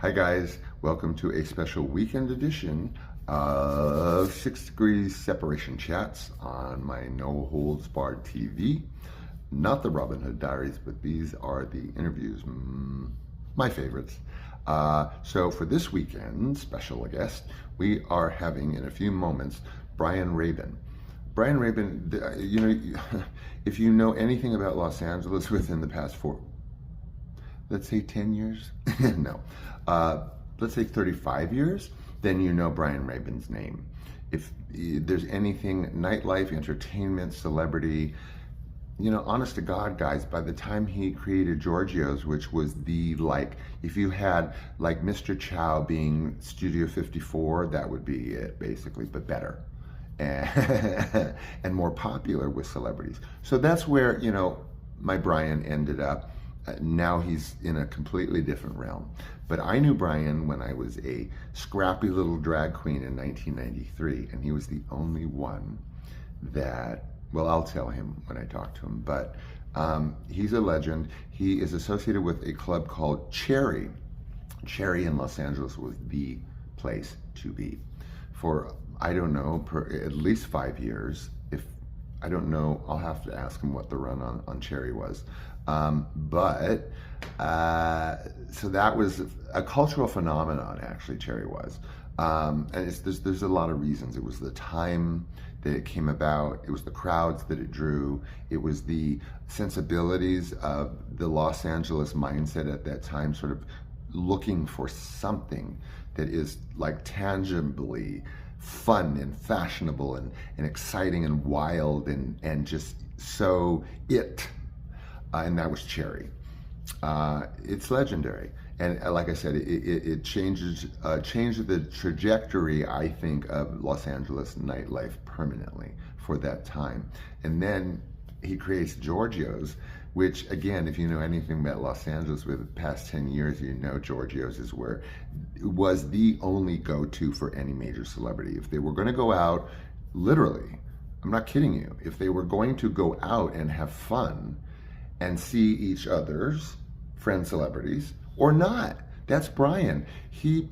Hi guys, welcome to a special weekend edition of 6 Degrees Separation Chats on my No Holds Barred TV. Not the Robin Hood Diaries, but these are the interviews, my favorites. So for this weekend, special guest, we are having in a few moments BRYAN. BRYAN, if you know anything about Los Angeles within the past let's say 10 years, no, let's say 35 years, then you know BRYAN's name. If there's anything, nightlife, entertainment, celebrity, honest to God, guys, by the time he created Giorgio's, which was if you had like Mr. Chow being Studio 54, that would be it basically, but better. And more popular with celebrities. So that's where, my BRYAN ended up. Now he's in a completely different realm. But I knew BRYAN when I was a scrappy little drag queen in 1993, and he was the only one that, well, I'll tell him when I talk to him, but he's a legend. He is associated with a club called Cherry. Cherry in Los Angeles was the place to be for, I don't know, at least 5 years. If I don't know, I'll have to ask him what the run on Cherry was. So that was a cultural phenomenon, actually, Cherry was. And there's a lot of reasons. It was the time that it came about. It was the crowds that it drew. It was the sensibilities of the Los Angeles mindset at that time, sort of looking for something that is like tangibly fun and fashionable and exciting and wild and just so and that was Cherry. It's legendary, and like I said, it changed the trajectory, I think, of Los Angeles nightlife permanently for that time. And then he creates Giorgio's, which, again, if you know anything about Los Angeles with the past 10 years, you know Giorgio's is where it was the only go-to for any major celebrity. If they were going to go out, literally, I'm not kidding you, if they were going to go out and have fun and see each other's friend celebrities or not, that's BRYAN. He,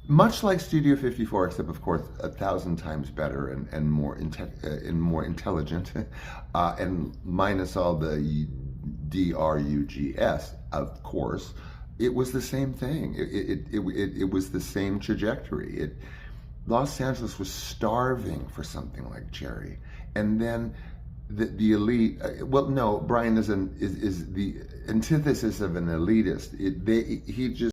much like Studio 54, except of course 1,000 times better and more intelligent, and minus all the drugs, of course, it was the same thing. It was the same trajectory. Los Angeles was starving for something like Cherry, and then the elite. Well, no, BRYAN is the antithesis of an elitist. He just